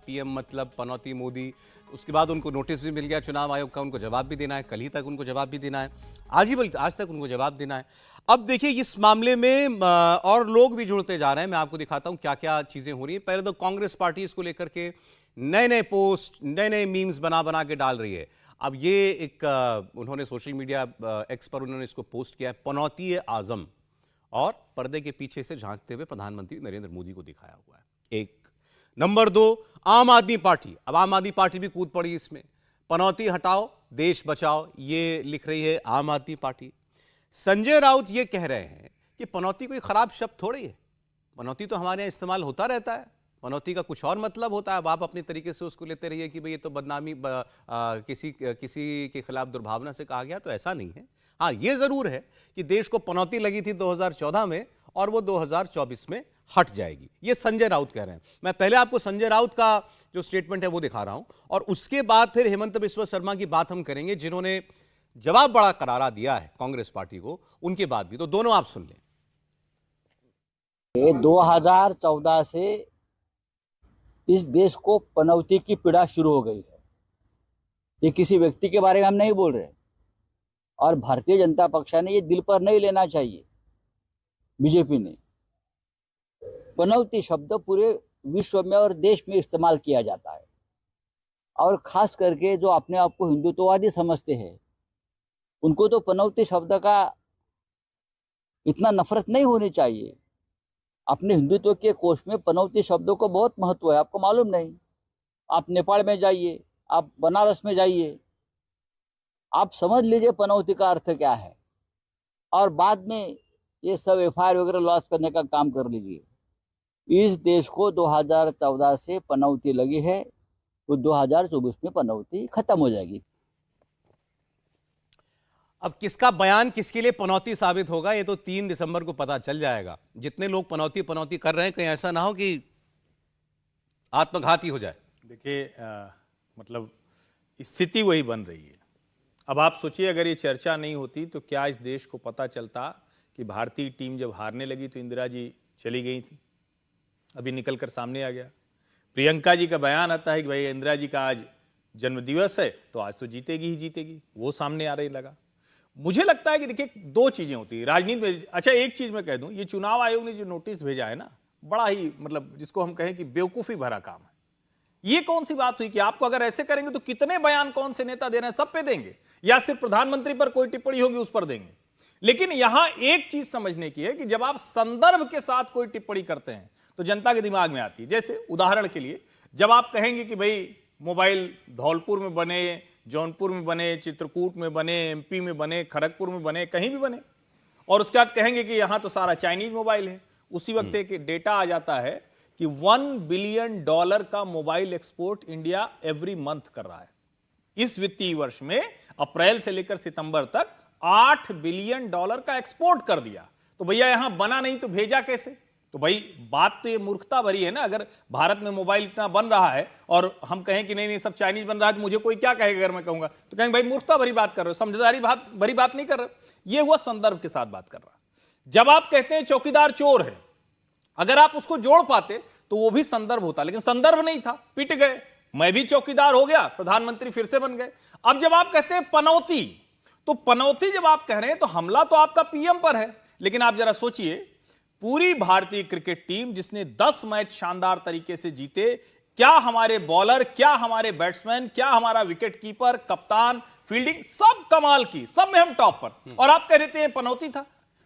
PM मतलब पनौती मोदी। उसके बाद उनको नोटिस भी मिल गया चुनाव आयोग का, उनको जवाब भी देना है, कल ही तक उनको जवाब भी देना है, आज तक उनको जवाब देना है। अब देखिए इस मामले में और लोग भी जुड़ते जा रहे हैं। मैं आपको दिखाता हूं क्या क्या चीजें हो रही हैं। पहले तो कांग्रेस पार्टी इसको लेकर के नए नए पोस्ट, नए नए मीम्स बना बना के डाल रही है। अब ये एक उन्होंने सोशल मीडिया एक्स पर उन्होंने इसको पोस्ट किया है, पनौती आजम, और पर्दे के पीछे से झांकते हुए प्रधानमंत्री नरेंद्र मोदी को दिखाया हुआ है। एक नंबर 2, आम आदमी पार्टी। अब आम आदमी पार्टी भी कूद पड़ी इसमें, पनौती हटाओ देश बचाओ, ये लिख रही है आम आदमी पार्टी। संजय राउत ये कह रहे हैं कि पनौती कोई खराब शब्द थोड़ी है, पनौती तो हमारे यहाँ इस्तेमाल होता रहता है, पनौती का कुछ और मतलब होता है। अब आप अपने तरीके से उसको लेते रहिए कि भाई ये तो बदनामी किसी के खिलाफ दुर्भावना से कहा गया, तो ऐसा नहीं है। हाँ, ये जरूर है कि देश को पनौती लगी थी 2014 में और वो 2024 में हट जाएगी, ये संजय राउत कह रहे हैं। मैं पहले आपको संजय राउत का जो स्टेटमेंट है वो दिखा रहा हूं और उसके बाद फिर हेमंत बिस्वा शर्मा की बात हम करेंगे, जिन्होंने जवाब बड़ा करारा दिया है कांग्रेस पार्टी को, उनके बाद भी। तो दोनों आप सुन लें। 2014 से इस देश को पनौती की पीड़ा शुरू हो गई है। ये किसी व्यक्ति के बारे में हम नहीं बोल रहे, और भारतीय जनता पक्ष ने ये दिल पर नहीं लेना चाहिए। बीजेपी ने पनौती शब्द पूरे विश्व में और देश में इस्तेमाल किया जाता है, और खास करके जो अपने आप को हिंदुत्ववादी समझते हैं उनको तो पनौती शब्द का इतना नफरत नहीं होनी चाहिए। अपने हिंदुत्व के कोष में पनौती शब्दों को बहुत महत्व है, आपको मालूम नहीं? आप नेपाल में जाइए, आप बनारस में जाइए, आप समझ लीजिए पनौती का अर्थ क्या है, और बाद में ये सब एफआईआर वगैरह लॉन्च करने का काम कर लीजिए। इस देश को 2014 से पनौती लगी है, तो 2024 में पनौती खत्म हो जाएगी। अब किसका बयान किसके लिए पनौती साबित होगा, ये तो 3 दिसंबर को पता चल जाएगा। जितने लोग पनौती पनौती कर रहे हैं, कहीं ऐसा ना हो कि आत्मघाती हो जाए। देखिए मतलब स्थिति वही बन रही है। अब आप सोचिए, अगर ये चर्चा नहीं होती तो क्या इस देश को पता चलता कि भारतीय टीम जब हारने लगी तो इंदिरा जी चली गई थी? अभी निकल कर सामने आ गया। प्रियंका जी का बयान आता है कि भाई इंदिरा जी का आज जन्मदिवस है तो आज तो जीतेगी ही जीतेगी, वो सामने आ रही लगा। मुझे लगता है कि देखिए 2 चीजें होती है राजनीति में। अच्छा, एक चीज मैं कह दूं, ये चुनाव आयोग ने जो नोटिस भेजा है ना, बड़ा ही मतलब जिसको हम कहें कि बेवकूफी भरा काम है। ये कौन सी बात हुई कि आपको अगर ऐसे करेंगे तो कितने बयान कौन से नेता दे रहे हैं सब पे देंगे, या सिर्फ प्रधानमंत्री पर कोई टिप्पणी होगी उस पर देंगे? लेकिन यहां एक चीज समझने की है कि जब आप संदर्भ के साथ कोई टिप्पणी करते हैं तो जनता के दिमाग में आती है। जैसे उदाहरण के लिए, जब आप कहेंगे कि भाई मोबाइल धौलपुर में बने, जौनपुर में बने, चित्रकूट में बने, एमपी में बने, खड़गपुर में बने, कहीं भी बने, और उसके बाद कहेंगे कि यहां तो सारा चाइनीज मोबाइल है, उसी वक्त एक डेटा आ जाता है कि $1 बिलियन का mobile export India every month कर रहा है। इस वित्तीय वर्ष में अप्रैल से लेकर सितंबर तक $8 बिलियन का एक्सपोर्ट कर दिया। तो भैया यहां बना नहीं तो भेजा कैसे? तो भाई बात तो ये मूर्खता भरी है ना। अगर भारत में मोबाइल इतना बन रहा है और हम कहें कि नहीं नहीं सब चाइनीज बन रहा है, तो मुझे कोई क्या कहेगा? अगर मैं कहूंगा तो कहेंगे भाई मूर्खता भरी बात कर रहे हो, समझदारी भरी बात नहीं कर रहे। ये हुआ संदर्भ के साथ बात कर रहा। जब आप कहते हैं चौकीदार चोर है, अगर आप उसको जोड़ पाते तो वो भी संदर्भ होता, लेकिन संदर्भ नहीं था, पिट गए। मैं भी चौकीदार हो गया, प्रधानमंत्री फिर से बन गए। अब जब आप कहते हैं पनौती, तो पनौती जब आप कह रहे हैं तो हमला तो आपका पीएम पर है। लेकिन आप जरा सोचिए, पूरी भारतीय क्रिकेट टीम जिसने 10 मैच शानदार तरीके से जीते, क्या हमारे बॉलर, क्या हमारे बैट्समैन, क्या हमारा विकेट कीपर, कप्तान, फील्डिंग, सब कमाल की, सब में हम टॉप पर, और आप कह रहे थे पनौती था।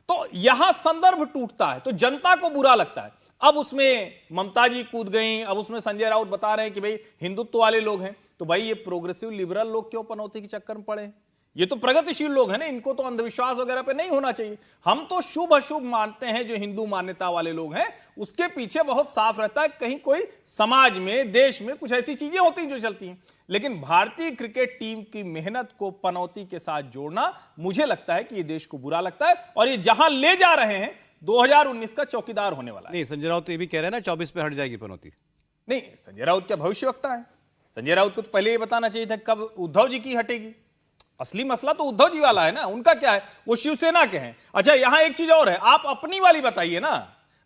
तो यहां संदर्भ टूटता है तो जनता को बुरा लगता है। अब उसमें ममता जी कूद गई, अब उसमें संजय राउत बता रहे हैं कि भाई हिंदुत्व वाले लोग हैं, तो भाई ये प्रोग्रेसिव लिबरल लोग क्यों पनौती के चक्कर में पड़े हैं? ये तो प्रगतिशील लोग हैं ना, इनको तो अंधविश्वास वगैरह पे नहीं होना चाहिए। हम तो शुभ अशुभ मानते हैं, जो हिंदू मान्यता वाले लोग हैं उसके पीछे बहुत साफ रहता है कहीं कोई समाज में, देश में कुछ ऐसी चीजें होती हैं जो चलती हैं। लेकिन भारतीय क्रिकेट टीम की मेहनत को पनौती के साथ जोड़ना, मुझे लगता है कि ये देश को बुरा लगता है, और ये जहां ले जा रहे हैं 2019 का चौकीदार होने वाला है। नहीं, संजय राउत तो ये भी कह रहे हैं ना 24 पे हट जाएगी पनौती। नहीं, संजय राउत क्या भविष्यवक्ता है? संजय राउत को तो पहले ये बताना चाहिए था कब उद्धव जी की हटेगी। असली मसला तो उद्धव जी वाला है ना, उनका क्या है, वो शिवसेना के हैं। अच्छा, यहां एक चीज और है, आप अपनी वाली बताइए ना।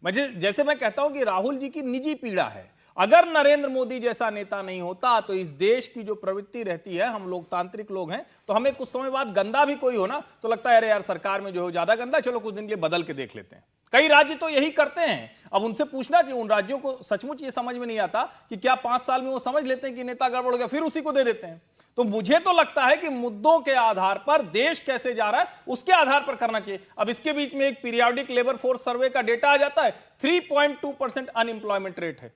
जैसे मैं कहता हूं कि राहुल जी की निजी पीड़ा है, अगर नरेंद्र मोदी जैसा नेता नहीं होता तो इस देश की जो प्रवृत्ति रहती है, हम लोकतांत्रिक लोग हैं, तो हमें कुछ समय बाद गंदा भी कोई हो ना तो लगता है अरे यार सरकार में जो हो ज्यादा गंदा, चलो कुछ दिन के लिए बदल के देख लेते हैं। कई राज्य तो यही करते हैं। अब उनसे पूछना चाहिए, उन राज्यों को सचमुच ये समझ में नहीं आता कि क्या 5 साल में वो समझ लेते हैं कि नेता गड़बड़ हो गया, फिर उसी को दे देते हैं। तो मुझे तो लगता है कि मुद्दों के आधार पर देश कैसे जा रहा है उसके आधार पर करना चाहिए। अब इसके बीच में एक पीरियोडिक लेबर फोर्स सर्वे का डेटा आ जाता है, 3.2% अनएम्प्लॉयमेंट रेट है,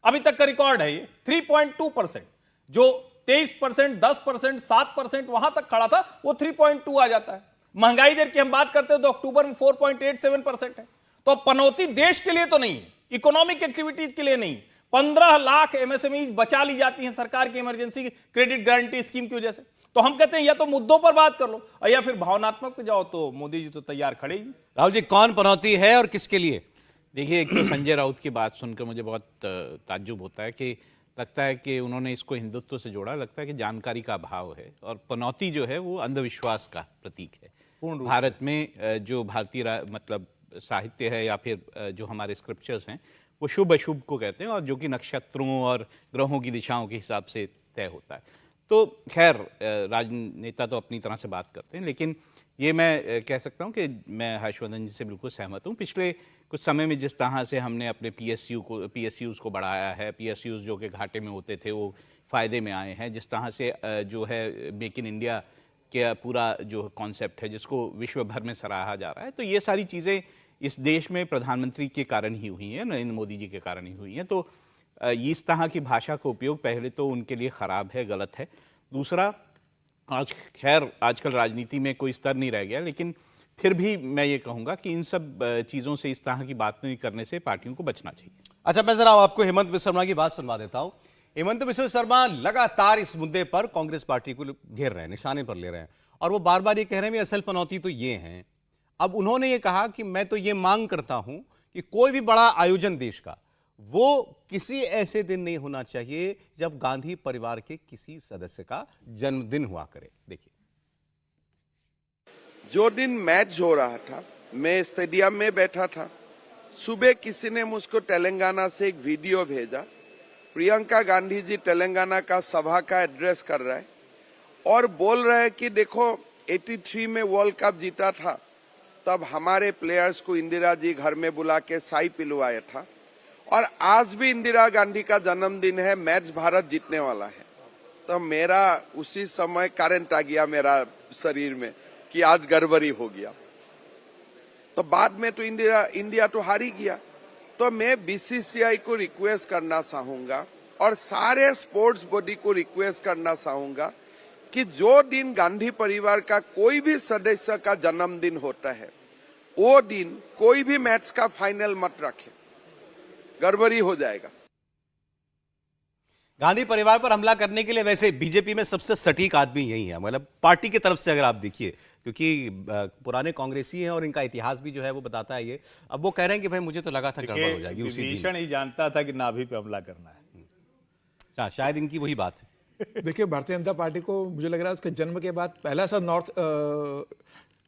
अभी तक का रिकॉर्ड है ये 3.2%। जो 23%, 10%, 7% वहां तक खड़ा था वो 3.2 आ जाता है। महंगाई दर की हम बात करते हैं तो अक्टूबर में 4.87% है। तो पनौती देश के लिए तो नहीं है, इकोनॉमिक एक्टिविटीज के लिए नहीं। 15 लाख एमएसएमई बचा ली जाती हैं सरकार की इमरजेंसी क्रेडिट गारंटी स्कीम की वजह से। तो हम कहते हैं या तो मुद्दों पर बात कर लो या फिर भावनात्मक पे जाओ, तो मोदी जी तो तैयार खड़े ही। राहुल जी, कौन पनौती है और किसके लिए? देखिए, एक तो संजय राउत की बात सुनकर मुझे बहुत ताज्जुब होता है कि लगता है कि उन्होंने इसको हिंदुत्व से जोड़ा, लगता है कि जानकारी का अभाव है और पनौती जो है वो अंधविश्वास का प्रतीक है। भारत में जो भारतीय मतलब साहित्य है या फिर जो हमारे स्क्रिप्चर्स हैं वो शुभ अशुभ को कहते हैं, और जो कि नक्षत्रों और ग्रहों की दिशाओं के हिसाब से तय होता है। तो खैर, राजनेता तो अपनी तरह से बात करते हैं, लेकिन ये मैं कह सकता हूँ कि मैं हर्षवर्धन जी से बिल्कुल सहमत हूँ। पिछले कुछ समय में जिस तरह से हमने अपने पीएसयूज़ को बढ़ाया है, पीएसयूज़ जो कि घाटे में होते थे वो फ़ायदे में आए हैं, जिस तरह से जो है मेक इन इंडिया के पूरा जो कॉन्सेप्ट है जिसको विश्व भर में सराहा जा रहा है, तो ये सारी चीज़ें इस देश में प्रधानमंत्री के कारण ही हुई हैं, नरेंद्र मोदी जी के कारण ही हुई हैं। तो इस तरह की भाषा का उपयोग पहले तो उनके लिए ख़राब है, गलत है। दूसरा, आजकल राजनीति में कोई स्तर नहीं रह गया, लेकिन फिर भी मैं ये कहूँगा कि इन सब चीज़ों से, इस तरह की बात नहीं करने से पार्टियों को बचना चाहिए। अच्छा, मैं जरा आपको हेमंत बिस्वा शर्मा की बात सुनवा देता हूं। हेमंत बिस्वा शर्मा लगातार इस मुद्दे पर कांग्रेस पार्टी को घेर रहे हैं, निशाने पर ले रहे हैं, और वो बार बार ये कह रहे हैं असल पनौती तो ये हैं। अब उन्होंने ये कहा कि मैं तो ये मांग करता हूं कि कोई भी बड़ा आयोजन देश का वो किसी ऐसे दिन नहीं होना चाहिए जब गांधी परिवार के किसी सदस्य का जन्मदिन हुआ करे। देखिए, जो दिन मैच हो रहा था, मैं स्टेडियम में बैठा था। सुबह किसी ने मुझको तेलंगाना से एक वीडियो भेजा, प्रियंका गांधी जी तेलंगाना का सभा का एड्रेस कर रहे हैं और बोल रहे हैं कि देखो 83 में वर्ल्ड कप जीता था, तब हमारे प्लेयर्स को इंदिरा जी घर में बुला के चाय पिलवाया था, और आज भी इंदिरा गांधी का जन्मदिन है, मैच भारत जीतने वाला है। तो मेरा उसी समय करंट आ गया मेरा शरीर में कि आज गड़बड़ी हो गया। तो बाद में तो इंडिया तो हार ही गया। तो मैं बीसीसीआई को रिक्वेस्ट करना चाहूंगा और सारे स्पोर्ट्स बॉडी को रिक्वेस्ट करना चाहूंगा कि जो दिन गांधी परिवार का कोई भी सदस्य का जन्मदिन होता है, वो दिन कोई भी मैच का फाइनल मत रखे, गड़बड़ी हो जाएगा। गांधी परिवार पर हमला करने के लिए वैसे बीजेपी में सबसे सटीक आदमी यही है, मतलब पार्टी की तरफ से अगर आप देखिए, क्योंकि पुराने कांग्रेसी हैं और इनका इतिहास भी जो है वो बताता है ये। अब वो कह रहे हैं कि भाई मुझे तो लगा था गड़बड़ हो जाएगी उसी दिन। विभीषण ही जानता था कि नाभि पे हमला करना है। शायद इनकी वही बात है। देखिए, भारतीय जनता पार्टी को मुझे लग रहा है उसके जन्म के बाद पहला सा नॉर्थ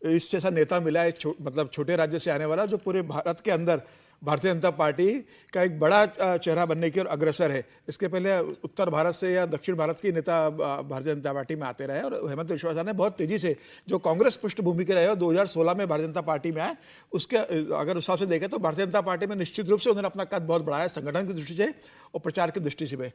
ईस्ट जैसा नेता मिला है, मतलब छोटे राज्य से आने वाला, जो पूरे भारत के अंदर भारतीय जनता पार्टी का एक बड़ा चेहरा बनने की ओर अग्रसर है। इसके पहले उत्तर भारत से या दक्षिण भारत के नेता भारतीय जनता पार्टी में आते रहे, और हेमंत बिस्वा शर्मा ने बहुत तेजी से, जो कांग्रेस पृष्ठभूमि के रहे और 2016 में भारतीय जनता पार्टी में आए, उसके अगर उस हिसाब से देखें तो भारतीय जनता पार्टी में निश्चित रूप से उन्होंने अपना कद बहुत बढ़ाया, संगठन की दृष्टि से और प्रचार की दृष्टि से।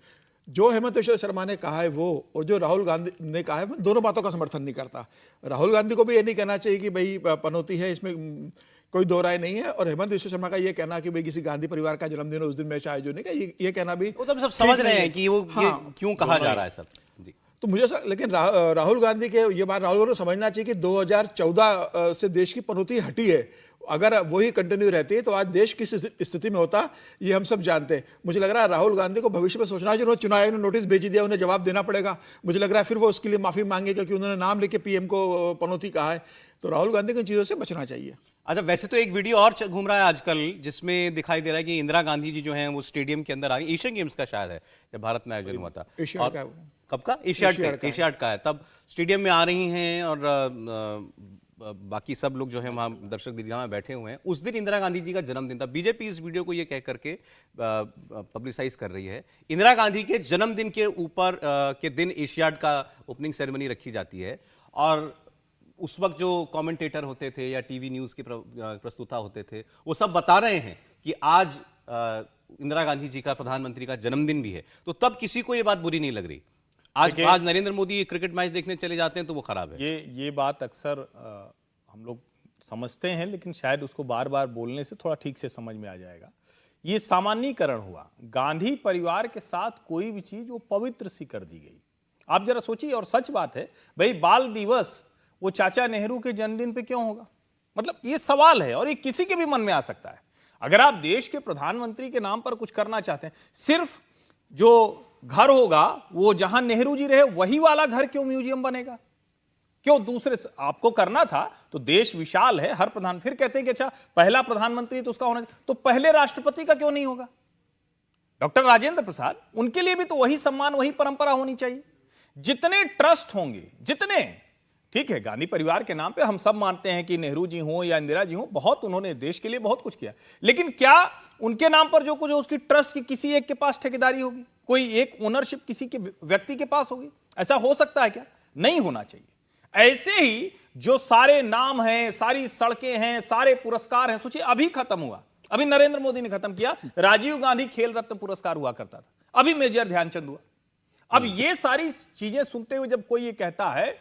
जो हेमंत बिस्वा शर्मा ने कहा है वो, और जो राहुल गांधी ने कहा है, मैं दोनों बातों का समर्थन नहीं करता। राहुल गांधी को भी ये नहीं कहना चाहिए कि भाई पनौती है, इसमें कोई दो राय नहीं है, और हेमंत बिस्वा शर्मा का ये कहना कि भाई किसी गांधी परिवार का जन्मदिन उस दिन मैच आयोजन नहीं का, ये कहना भी वो तो सब समझ रहे हैं कि वो ये क्यों कहा जा रहा है सब जी। तो मुझे लेकिन राहुल गांधी के ये बात राहुल गांधी को समझना चाहिए कि 2014 से देश की पनौती हटी है। अगर वही कंटिन्यू रहती है तो आज देश किस स्थिति में होता, ये हम सब जानते हैं। मुझे लग रहा है राहुल गांधी को भविष्य में सोचना चाहिए। उन्होंने चुनाव आयोग ने नोटिस भेज दिया, उन्हें जवाब देना पड़ेगा। मुझे लग रहा है फिर वो उसके लिए माफी मांगे, क्योंकि उन्होंने नाम लेके पीएम को पनौती कहा है। तो राहुल गांधी को इन चीजों से बचना चाहिए। अच्छा, वैसे तो एक वीडियो और घूम रहा है आजकल जिसमें दिखाई दे रहा है कि इंदिरा गांधी जी जो हैं वो स्टेडियम के अंदर आ रही, एशियन गेम्स का शायद है जब भारत में आयोजन हुआ था, कब का एशियाड का है, तब स्टेडियम में आ रही हैं और बाकी सब लोग जो है वहाँ दर्शक दीर्घा में बैठे हुए हैं, उस दिन इंदिरा गांधी जी का जन्मदिन था। बीजेपी इस वीडियो को ये कह करके पब्लिसाइज कर रही है, इंदिरा गांधी के जन्मदिन के ऊपर के दिन एशियाड का ओपनिंग सेरेमनी रखी जाती है, और उस वक्त जो कमेंटेटर होते थे या टीवी न्यूज़ के प्रस्तुता होते थे, वो सब बता रहे हैं कि आज इंदिरा गांधी जी का, प्रधानमंत्री का जन्मदिन भी है। तो तब किसी को ये बात बुरी नहीं लग रही। आज नरेंद्र मोदी क्रिकेट मैच देखने चले जाते हैं तो वो खराब है। ये बात अक्सर हम लोग समझते हैं, लेकिन शायद उसको बार बार बोलने से थोड़ा ठीक से समझ में आ जाएगा। ये सामान्यीकरण हुआ। गांधी परिवार के साथ कोई भी चीज वो पवित्र सी कर दी गई। आप जरा सोचिए, और सच बात है भाई, बाल दिवस वो चाचा नेहरू के जन्मदिन पे क्यों होगा? मतलब ये सवाल है, और ये किसी के भी मन में आ सकता है। अगर आप देश के प्रधानमंत्री के नाम पर कुछ करना चाहते हैं, सिर्फ जो घर होगा वो जहां नेहरू जी रहे वही वाला घर क्यों म्यूजियम बनेगा? क्यों दूसरे आपको करना था तो देश विशाल है, हर प्रधान, फिर कहते हैं कि अच्छा पहला प्रधानमंत्री तो उसका होना चाहिए, तो पहले राष्ट्रपति का क्यों नहीं होगा? डॉक्टर राजेंद्र प्रसाद, उनके लिए भी तो वही सम्मान, वही परंपरा होनी चाहिए। जितने ट्रस्ट होंगे, जितने, ठीक है, गांधी परिवार के नाम पे हम सब मानते हैं कि नेहरू जी हों या इंदिरा जी हों, बहुत उन्होंने देश के लिए बहुत कुछ किया, लेकिन क्या उनके नाम पर जो कुछ है उसकी ट्रस्ट की किसी एक के पास ठेकेदारी होगी? कोई एक ओनरशिप किसी के व्यक्ति के पास होगी? ऐसा हो सकता है क्या? नहीं होना चाहिए। ऐसे ही जो सारे नाम हैं, सारी सड़कें हैं, सारे पुरस्कार हैं, सोचिए अभी खत्म हुआ, अभी नरेंद्र मोदी ने खत्म किया, राजीव गांधी खेल रत्न पुरस्कार हुआ करता था, अभी मेजर ध्यानचंद हुआ। अब ये सारी चीजें सुनते हुए जब कोई ये कहता है,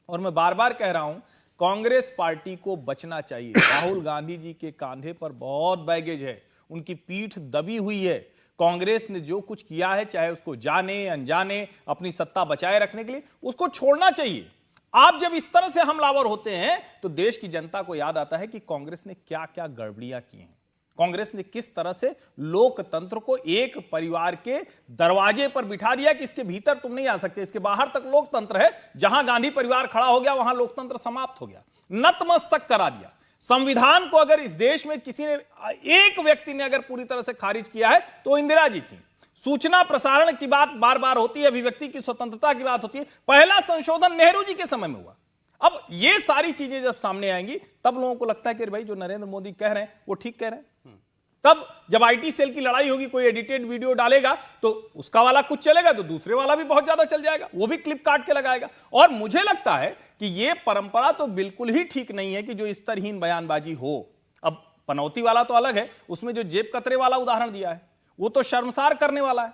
और मैं बार बार कह रहा हूं, कांग्रेस पार्टी को बचना चाहिए। राहुल गांधी जी के कांधे पर बहुत बैगेज है, उनकी पीठ दबी हुई है। कांग्रेस ने जो कुछ किया है, चाहे उसको जाने अनजाने अपनी सत्ता बचाए रखने के लिए, उसको छोड़ना चाहिए। आप जब इस तरह से हमलावर होते हैं तो देश की जनता को याद आता है कि कांग्रेस ने क्या क्या गड़बड़ियां की हैं, कांग्रेस ने किस तरह से लोकतंत्र को एक परिवार के दरवाजे पर बिठा दिया कि इसके भीतर तुम नहीं आ सकते, इसके बाहर तक लोकतंत्र है। जहां गांधी परिवार खड़ा हो गया वहां लोकतंत्र समाप्त हो गया, नतमस्तक करा दिया। संविधान को अगर इस देश में किसी ने, एक व्यक्ति ने अगर पूरी तरह से खारिज किया है तो इंदिरा जी थी। सूचना प्रसारण की बात बार बार होती है, अभिव्यक्ति की स्वतंत्रता की बात होती है, पहला संशोधन नेहरू जी के समय में हुआ। अब ये सारी चीजें जब सामने आएंगी तब लोगों को लगता है कि भाई जो नरेंद्र मोदी कह रहे हैं वो ठीक कह रहे हैं। तब जब आईटी सेल की लड़ाई होगी, कोई एडिटेड वीडियो डालेगा तो उसका वाला कुछ चलेगा तो दूसरे वाला भी बहुत ज्यादा चल जाएगा, वो भी क्लिप काट के लगाएगा। और मुझे लगता है कि ये परंपरा तो बिल्कुल ही ठीक नहीं है कि जो स्तरहीन बयानबाजी हो। अब पनौती वाला तो अलग है, उसमें जो जेब कतरे वाला उदाहरण दिया है वो तो शर्मसार करने वाला है,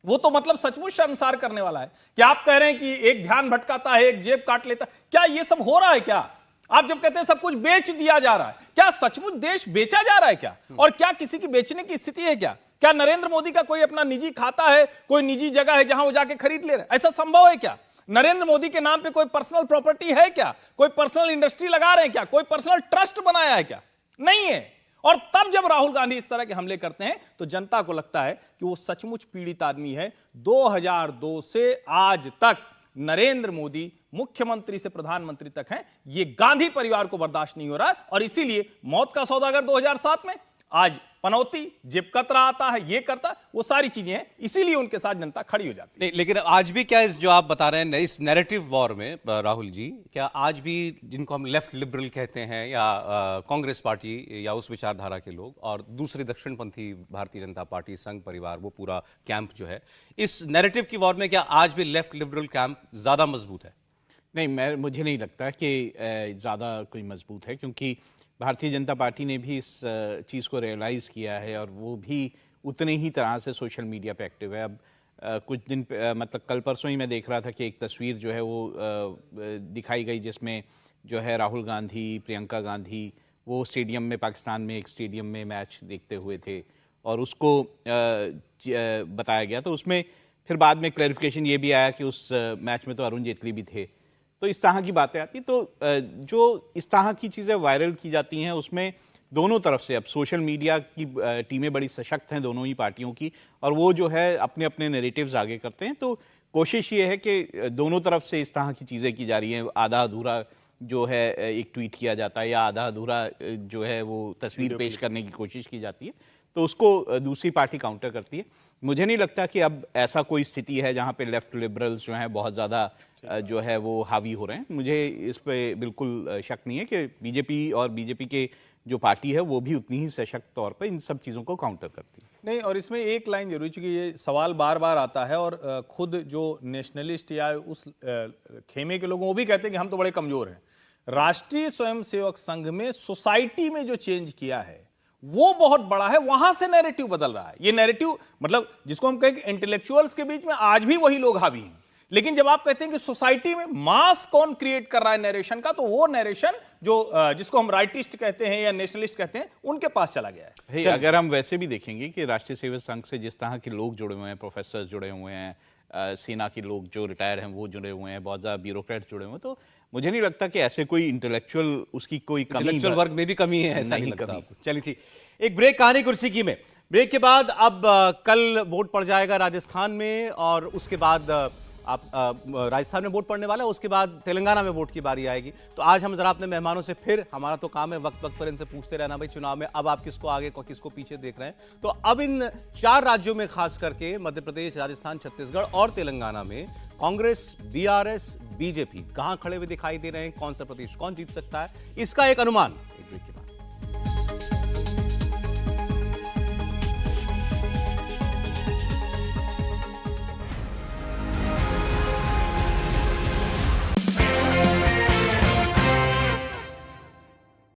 वो तो मतलब सचमुच शर्मसार करने वाला है कि आप कह रहे हैं कि एक ध्यान भटकाता है, एक जेब काट लेता है। क्या ये सब हो रहा है? क्या आप जब कहते हैं सब कुछ बेच दिया जा रहा है, क्या सचमुच देश बेचा जा रहा है क्या? और क्या किसी की बेचने की स्थिति है क्या? क्या नरेंद्र मोदी का कोई अपना निजी खाता है, कोई निजी जगह है जहां वो जाके खरीद ले रहे हैं? ऐसा संभव है क्या? नरेंद्र मोदी के नाम पे कोई पर्सनल प्रॉपर्टी है क्या? कोई पर्सनल इंडस्ट्री लगा रहे हैं क्या? कोई पर्सनल ट्रस्ट बनाया है क्या? नहीं है। और तब जब राहुल गांधी इस तरह के हमले करते हैं तो जनता को लगता है कि वो सचमुच पीड़ित आदमी है। 2002 से आज तक नरेंद्र मोदी मुख्यमंत्री से प्रधानमंत्री तक हैं, ये गांधी परिवार को बर्दाश्त नहीं हो रहा, और इसीलिए मौत का सौदागर 2007 में, आज पनौती, जेब कतरा आता है, ये करता, वो सारी चीजें हैं, इसीलिए उनके साथ जनता खड़ी हो जाती है। नहीं, लेकिन आज भी क्या, इस जो आप बता रहे हैं इस नैरेटिव वॉर में राहुल जी, क्या आज भी जिनको हम लेफ्ट लिबरल कहते हैं या कांग्रेस पार्टी या उस विचारधारा के लोग, और दूसरे दक्षिणपंथी भारतीय जनता पार्टी, संघ परिवार, वो पूरा कैंप जो है, इस नैरेटिव की वॉर में क्या आज भी लेफ्ट लिबरल कैंप ज्यादा मजबूत है? नहीं, मुझे नहीं लगता कि ज़्यादा कोई मजबूत है, क्योंकि भारतीय जनता पार्टी ने भी इस चीज़ को रियलाइज़ किया है और वो भी उतने ही तरह से सोशल मीडिया पे एक्टिव है। अब कुछ दिन मतलब कल परसों ही मैं देख रहा था कि एक तस्वीर जो है वो दिखाई गई जिसमें जो है राहुल गांधी, प्रियंका गांधी वो स्टेडियम में, पाकिस्तान में एक स्टेडियम में मैच देखते हुए थे और उसको बताया गया। तो उसमें फिर बाद में क्लैरिफिकेशन ये भी आया कि उस मैच में तो अरुण जेटली भी थे। तो इस तरह की बातें आती, तो जो इस तरह की चीज़ें वायरल की जाती हैं उसमें दोनों तरफ से अब सोशल मीडिया की टीमें बड़ी सशक्त हैं दोनों ही पार्टियों की, और वो जो है अपने अपने नैरेटिव्स आगे करते हैं। तो कोशिश ये है कि दोनों तरफ से इस तरह की चीज़ें की जा रही हैं। आधा अधूरा जो है एक ट्वीट किया जाता है या आधा अधूरा जो है वो तस्वीर पेश करने की कोशिश की जाती है, तो उसको दूसरी पार्टी काउंटर करती है। मुझे नहीं लगता कि अब ऐसा कोई स्थिति है जहां पे लेफ्ट लिबरल्स जो हैं बहुत ज़्यादा जो है वो हावी हो रहे हैं। मुझे इस पे बिल्कुल शक नहीं है कि बीजेपी और बीजेपी के जो पार्टी है वो भी उतनी ही सशक्त तौर पर इन सब चीज़ों को काउंटर करती है। नहीं, और इसमें एक लाइन जरूरी, चूंकि ये सवाल बार बार आता है और खुद जो नेशनलिस्ट या उस खेमे के लोग वो भी कहते हैं कि हम तो बड़े कमजोर हैं। राष्ट्रीय स्वयंसेवक संघ में सोसाइटी में जो चेंज किया है वो बहुत बड़ा है, वहां से नैरेटिव बदल रहा है। ये नैरेटिव मतलब जिसको हम कहें कि इंटेलेक्चुअल्स के बीच में आज भी वही लोग हावी हैं, लेकिन जब आप कहते हैं कि सोसाइटी में मास कौन क्रिएट कर रहा है नरेशन का, तो वो नरेशन जो जिसको हम राइटिस्ट कहते हैं या नेशनलिस्ट कहते हैं उनके पास चला गया है। अगर हम वैसे भी देखेंगे कि राष्ट्रीय सेवक संघ से जिस तरह के लोग जुड़े हुए हैं, प्रोफेसर जुड़े हुए हैं, सेना के लोग जो रिटायर हैं वो जुड़े हुए हैं, बहुत ज़्यादा ब्यूरोक्रेट जुड़े हुए हैं, तो मुझे नहीं लगता कि ऐसे कोई इंटेलेक्चुअल उसकी कोई कमी, इंटेलेक्चुअल वर्ग में भी कमी है, ऐसा नहीं नहीं लगता कमी। आपको? चलिए ठीक, एक ब्रेक कहानी कुर्सी की में। ब्रेक के बाद अब कल वोट पड़ जाएगा राजस्थान में, और उसके बाद आप राजस्थान में वोट पड़ने वाला है, उसके बाद तेलंगाना में वोट की बारी आएगी। तो आज हम जरा अपने मेहमानों से, फिर हमारा तो काम है वक्त वक्त पर इनसे पूछते रहना, भाई चुनाव में अब आप किसको आगे किसको पीछे देख रहे हैं। तो अब इन 4 राज्यों में, खास करके मध्य प्रदेश, राजस्थान, छत्तीसगढ़ और तेलंगाना में, कांग्रेस, बीआरएस, बीजेपी कहां खड़े हुए दिखाई दे रहे हैं, कौन सा प्रदेश कौन जीत सकता है, इसका एक अनुमान एक ब्रेक के बाद।